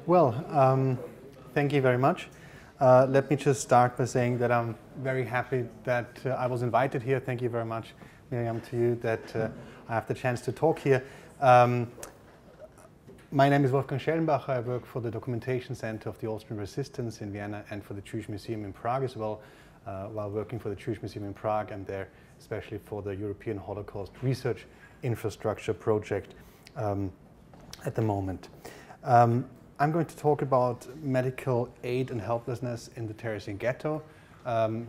Well, thank you very much. Let me just start by saying that I'm very happy that I was invited here. Thank you very much, Miriam, to you that I have the chance to talk here. My name is Wolfgang Schellenbacher. I work for the Documentation Center of the Austrian Resistance in Vienna and for the Jewish Museum in Prague as well. While working for the Jewish Museum in Prague, I'm there especially for the European Holocaust Research Infrastructure project at the moment. I'm going to talk about medical aid and helplessness in the Terezin Ghetto.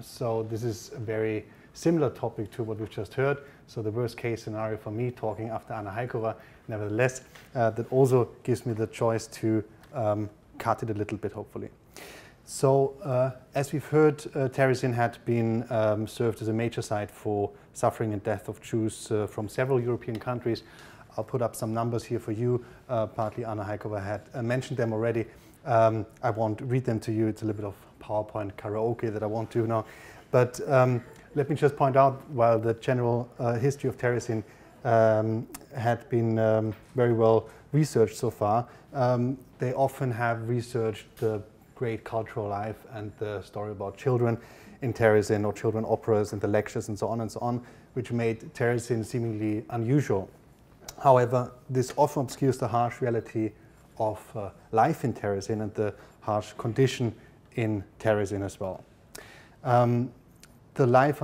So this is a very similar topic to what we've just heard. So the worst case scenario for me talking after Anna Heikova, nevertheless, that also gives me the choice to cut it a little bit, hopefully. So as we've heard, Teresin had been served as a major site for suffering and death of Jews from several European countries. I'll put up some numbers here for you. Partly Anna Heikova had mentioned them already. I won't read them to you. It's a little bit of PowerPoint karaoke that I won't do now. But let me just point out, while the general history of Teresin had been very well researched so far, they often have researched the great cultural life and the story about children in Teresin, or children operas and the lectures and so on, which made Teresin seemingly unusual. However, this often obscures the harsh reality of life in Teresin and the harsh condition in Teresin as well. The life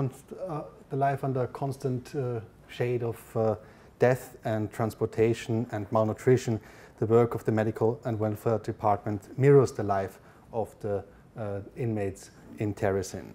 under constant shade of death and transportation and malnutrition, the work of the medical and welfare department mirrors the life of the inmates in Teresin.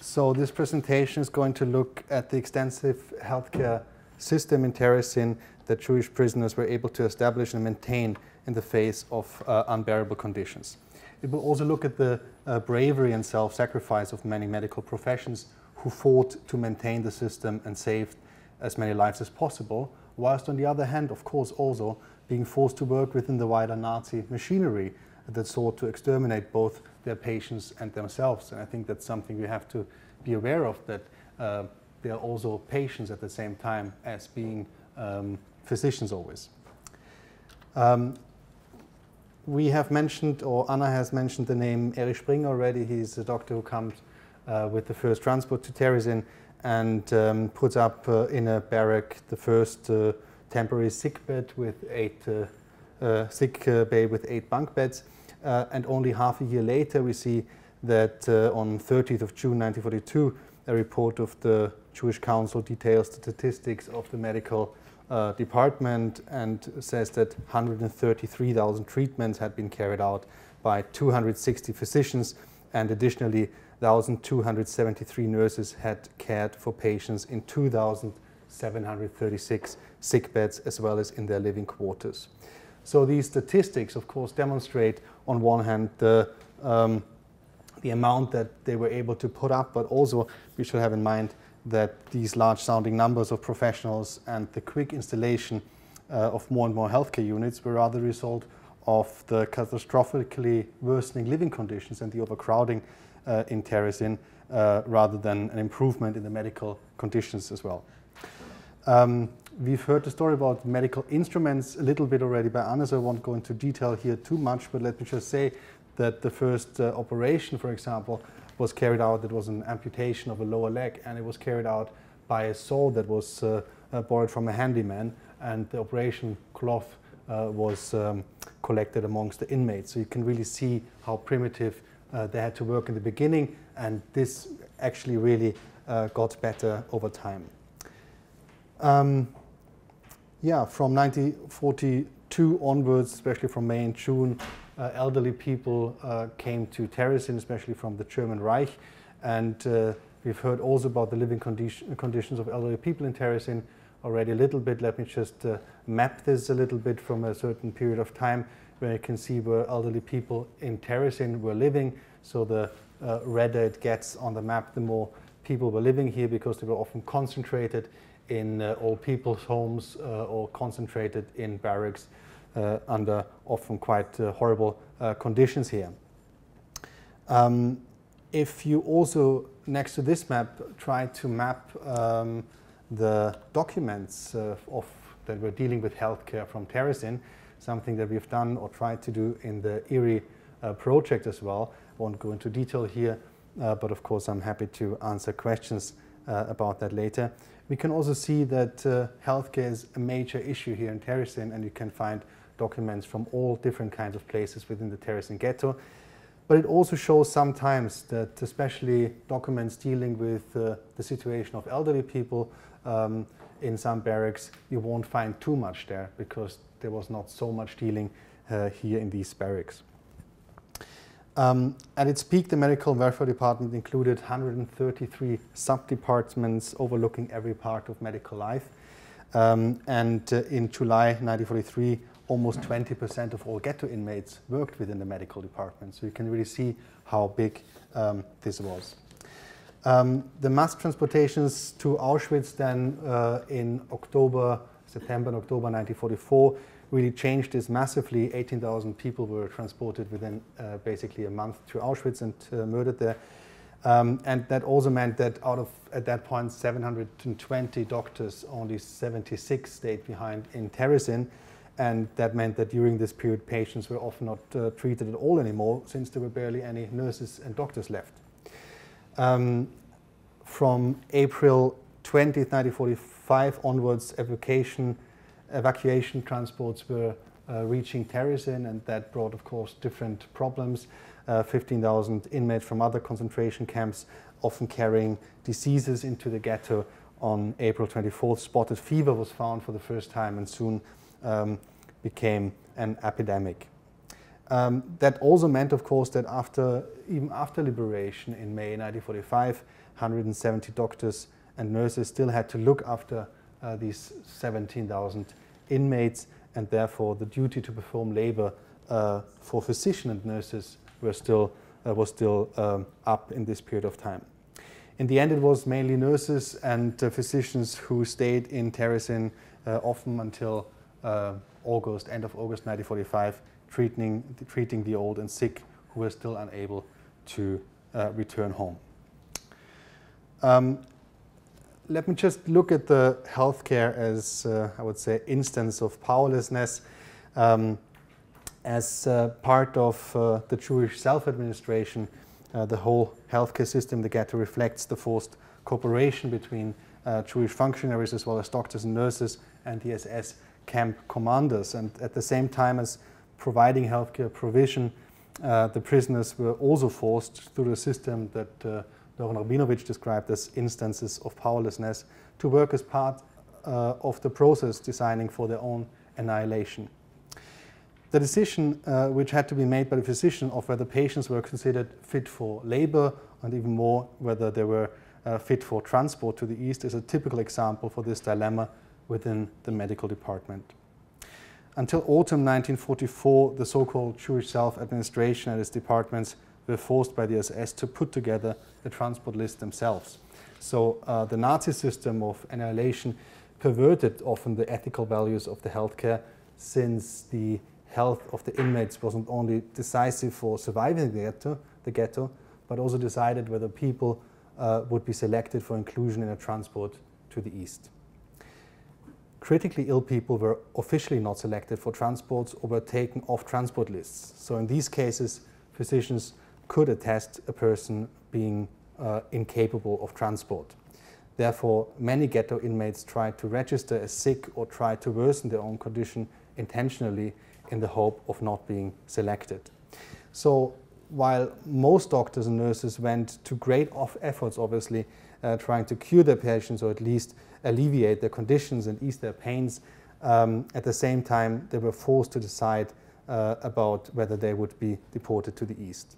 So this presentation is going to look at the extensive healthcare system in Teresin that Jewish prisoners were able to establish and maintain in the face of unbearable conditions. It will also look at the bravery and self-sacrifice of many medical professions who fought to maintain the system and saved as many lives as possible, whilst on the other hand, of course, also being forced to work within the wider Nazi machinery that sought to exterminate both their patients and themselves. And I think that's something we have to be aware of, that they are also patients at the same time as being physicians always. We have mentioned, or Anna has mentioned the name Erich Springer already. He's a doctor who comes with the first transport to Teresin and puts up in a barrack the first temporary sick bed with sick bay with 8 bunk beds. And only half a year later, we see that on 30th of June 1942, a report of the Jewish Council details the statistics of the medical department and says that 133,000 treatments had been carried out by 260 physicians, and additionally 1,273 nurses had cared for patients in 2,736 sick beds as well as in their living quarters. So these statistics, of course, demonstrate on one hand the amount that they were able to put up, but also we should have in mind that these large sounding numbers of professionals and the quick installation of more and more healthcare units were rather the result of the catastrophically worsening living conditions and the overcrowding in Teresin rather than an improvement in the medical conditions as well. We've heard the story about medical instruments a little bit already by Anna, so I won't go into detail here too much, but let me just say that the first operation, for example, was carried out. It was an amputation of a lower leg, and it was carried out by a saw that was borrowed from a handyman, and the operation cloth was collected amongst the inmates. So you can really see how primitive they had to work in the beginning, and this actually really got better over time. Yeah, from 1942 onwards, especially from May and June, elderly people came to Teresin, especially from the German Reich, and we've heard also about the living conditions of elderly people in Teresin already a little bit. Let me just map this a little bit from a certain period of time, where you can see where elderly people in Teresin were living. So the redder it gets on the map, the more people were living here, because they were often concentrated in old people's homes or concentrated in barracks under often quite horrible conditions here. If you also, next to this map, try to map the documents that were dealing with healthcare from Teresin, something that we've done or tried to do in the ERI project as well. I won't go into detail here, but of course I'm happy to answer questions about that later. We can also see that healthcare is a major issue here in Teresin, and you can find documents from all different kinds of places within the Terezin Ghetto. But it also shows sometimes that especially documents dealing with the situation of elderly people in some barracks, you won't find too much there because there was not so much dealing here in these barracks. At its peak, the medical welfare department included 133 sub-departments overlooking every part of medical life. And in July 1943, almost 20% of all ghetto inmates worked within the medical department. So you can really see how big this was. The mass transportations to Auschwitz then in September and October 1944 really changed this massively. 18,000 people were transported within basically a month to Auschwitz and murdered there. And that also meant that out of, at that point, 720 doctors, only 76 stayed behind in Teresin. And that meant that during this period, patients were often not treated at all anymore, since there were barely any nurses and doctors left. From April 20th, 1945 onwards, evacuation transports were reaching Teresin, and that brought, of course, different problems. 15,000 inmates from other concentration camps, often carrying diseases into the ghetto. On April 24th, spotted fever was found for the first time and soon became an epidemic. That also meant, of course, that even after liberation in May 1945, 170 doctors and nurses still had to look after these 17,000 inmates, and therefore the duty to perform labor for physicians and nurses was still up in this period of time. In the end, it was mainly nurses and physicians who stayed in Teresin often until end of August 1945, treating the old and sick who were still unable to return home. Let me just look at the healthcare as, I would say, instance of powerlessness. As part of the Jewish self-administration, the whole healthcare system, the ghetto, reflects the forced cooperation between Jewish functionaries as well as doctors and nurses and the SS camp commanders. And at the same time as providing healthcare provision, the prisoners were also forced through the system that Doron Rabinovich described as instances of powerlessness to work as part of the process designing for their own annihilation. The decision which had to be made by the physician of whether patients were considered fit for labor and even more whether they were fit for transport to the east is a typical example for this dilemma within the medical department. Until autumn 1944, the so-called Jewish self-administration and its departments were forced by the SS to put together the transport list themselves. So the Nazi system of annihilation perverted often the ethical values of the healthcare, since the health of the inmates wasn't only decisive for surviving the ghetto, but also decided whether people would be selected for inclusion in a transport to the east. Critically ill people were officially not selected for transports or were taken off transport lists. So in these cases, physicians could attest a person being incapable of transport. Therefore, many ghetto inmates tried to register as sick or tried to worsen their own condition intentionally in the hope of not being selected. So while most doctors and nurses went to great efforts, obviously, trying to cure their patients or at least alleviate their conditions and ease their pains, at the same time they were forced to decide about whether they would be deported to the east.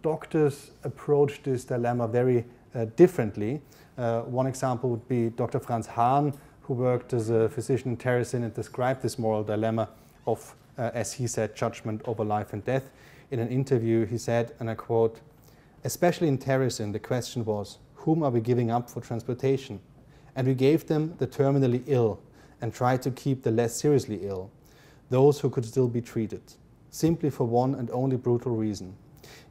Doctors approached this dilemma very differently. One example would be Dr. Franz Hahn, who worked as a physician in Teresin and described this moral dilemma of, as he said, judgment over life and death. In an interview, he said, and I quote, "Especially in Teresin, the question was, whom are we giving up for transportation? And we gave them the terminally ill and tried to keep the less seriously ill, those who could still be treated, simply for one and only brutal reason.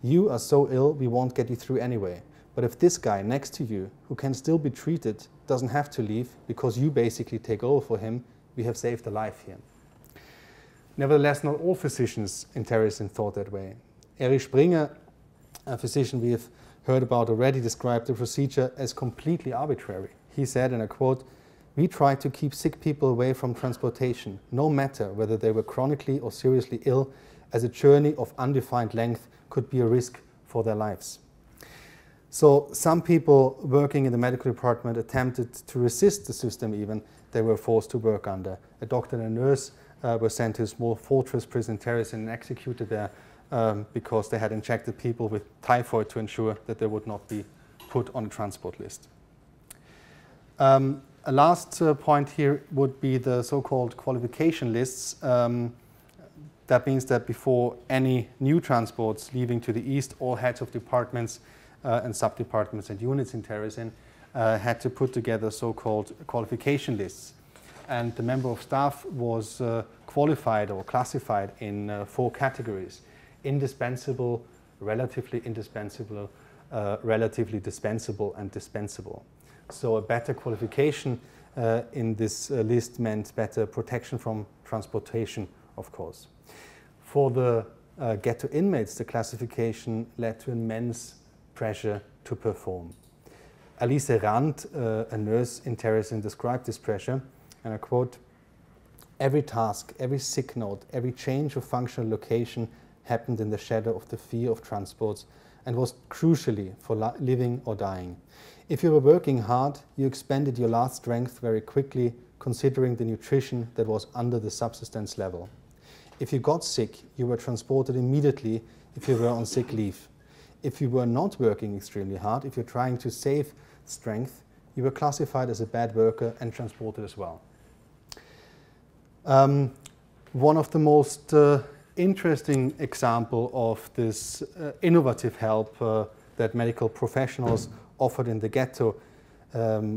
You are so ill, we won't get you through anyway. But if this guy next to you, who can still be treated, doesn't have to leave because you basically take over for him, we have saved a life here." Nevertheless, not all physicians in Teresin thought that way. Erich Springer, a physician we have heard about already, described the procedure as completely arbitrary. He said, and I quote, "We tried to keep sick people away from transportation, no matter whether they were chronically or seriously ill, as a journey of undefined length could be a risk for their lives." So some people working in the medical department attempted to resist the system even they were forced to work under. A doctor and a nurse were sent to a small fortress prison in Teresin and executed there because they had injected people with typhoid to ensure that they would not be put on a transport list. A last point here would be the so-called qualification lists. That means that before any new transports leaving to the east, all heads of departments and sub-departments and units in Teresin had to put together so-called qualification lists. And the member of staff was qualified or classified in 4 categories: indispensable, relatively indispensable, relatively dispensable, and dispensable. So a better qualification in this list meant better protection from transportation, of course. For the ghetto inmates, the classification led to immense pressure to perform. Alice Rand, a nurse in Teresin, described this pressure, and I quote, "Every task, every sick note, every change of functional location happened in the shadow of the fear of transports and was crucially for living or dying. If you were working hard, you expended your last strength very quickly, considering the nutrition that was under the subsistence level. If you got sick, you were transported immediately if you were on sick leave. If you were not working extremely hard, if you're trying to save strength, you were classified as a bad worker and transported as well." One of the most interesting example of this innovative help that medical professionals offered in the ghetto,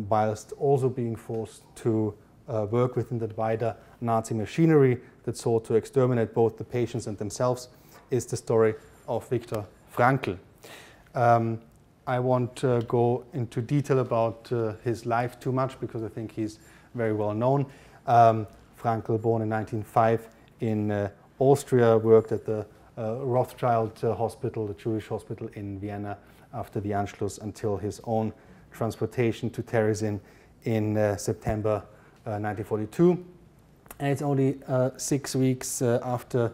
whilst also being forced to work within the wider Nazi machinery that sought to exterminate both the patients and themselves, is the story of Viktor Frankl. I won't go into detail about his life too much because I think he's very well known. Frankl, born in 1905 in Austria, worked at the Rothschild Hospital, the Jewish hospital in Vienna, after the Anschluss until his own transportation to Teresin in September 1942. And it's only 6 weeks after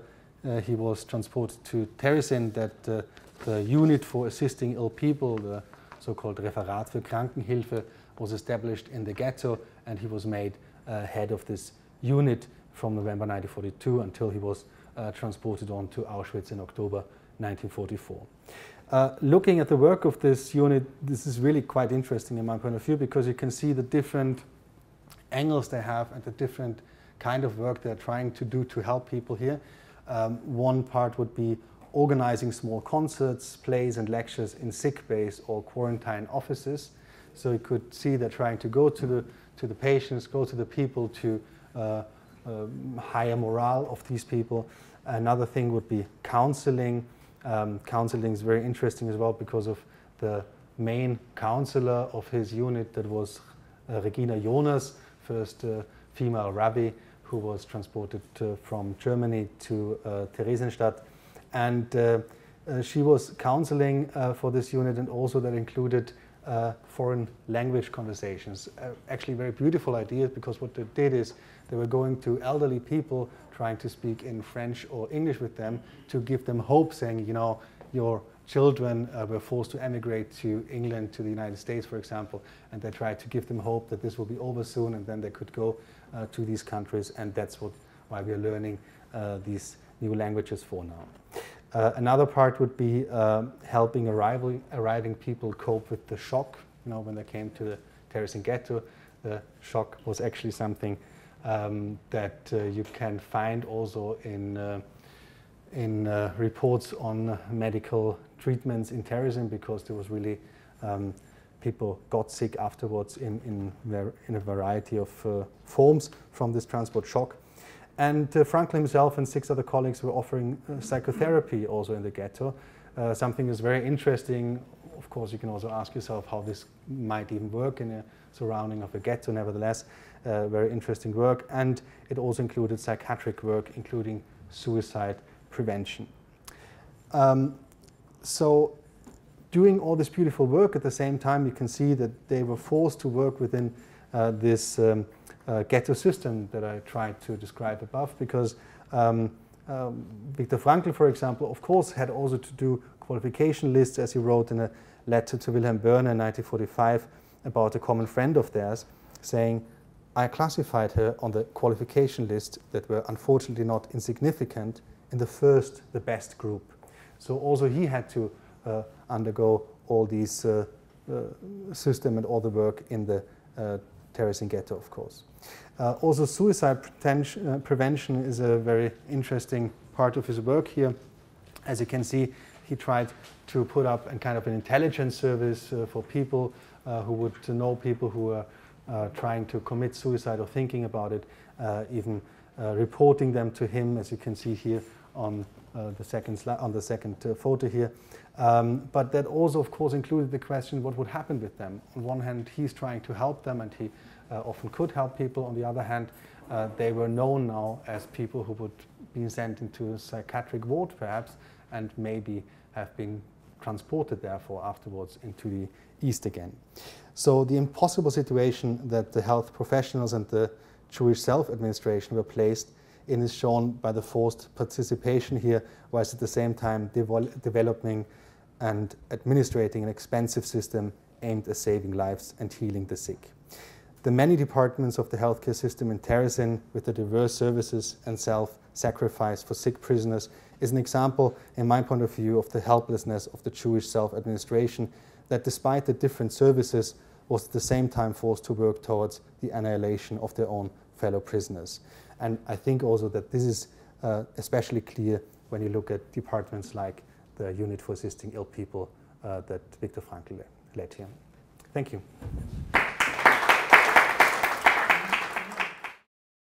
he was transported to Teresin that the unit for assisting ill people, the so-called Referat für Krankenhilfe, was established in the ghetto, and he was made head of this unit from November 1942 until he was transported on to Auschwitz in October 1944. Looking at the work of this unit, this is really quite interesting in my point of view, because you can see the different angles they have and the different kind of work they're trying to do to help people here. One part would be organizing small concerts, plays and lectures in sick bays or quarantine offices. So you could see they're trying to go to the patients, go to the people to higher morale of these people. Another thing would be counseling. Counseling is very interesting as well because of the main counselor of his unit, that was Regina Jonas, first female rabbi who was transported from Germany to Theresienstadt. And she was counseling for this unit, and also that included foreign language conversations. Actually very beautiful ideas, because what they did is they were going to elderly people trying to speak in French or English with them to give them hope, saying, you know, your children were forced to emigrate to England, to the United States, for example, and they tried to give them hope that this will be over soon and then they could go to these countries, and that's why we are learning these new languages for now. Another part would be helping arriving people cope with the shock. You know, when they came to the Terezin Ghetto, the shock was actually something that you can find also in reports on medical treatments in Teresin, because there was really people got sick afterwards in a variety of forms from this transport shock. And Frankl himself and 6 other colleagues were offering psychotherapy also in the ghetto. Something is very interesting. Of course, you can also ask yourself how this might even work in a surrounding of a ghetto. Nevertheless, very interesting work, and it also included psychiatric work, including suicide prevention. So doing all this beautiful work at the same time, you can see that they were forced to work within this ghetto system that I tried to describe above, because Viktor Frankl, for example, of course, had also to do qualification lists, as he wrote in a letter to Wilhelm Börne in 1945 about a common friend of theirs, saying, I classified her on the qualification list that were unfortunately not insignificant in the first, the best group. So also he had to undergo all these system and all the work in the Terezin Ghetto, of course. Also suicide prevention is a very interesting part of his work here. As you can see, he tried to put up a kind of an intelligence service for people who would know people who are trying to commit suicide or thinking about it, even reporting them to him, as you can see here on the second photo here. But that also, of course, included the question what would happen with them. On one hand, he's trying to help them, and he often could help people. On the other hand, they were known now as people who would be sent into a psychiatric ward, perhaps, and maybe have been transported, therefore, afterwards into the East again. So the impossible situation that the health professionals and the Jewish self-administration were placed in is shown by the forced participation here, whilst at the same time developing and administrating an expensive system aimed at saving lives and healing the sick. The many departments of the healthcare system in Teresin, with the diverse services and self-sacrifice for sick prisoners, is an example, in my point of view, of the helplessness of the Jewish self-administration, that despite the different services, was at the same time forced to work towards the annihilation of their own fellow prisoners. And I think also that this is especially clear when you look at departments like the Unit for Assisting Ill People that Viktor Frankl led here. Thank you.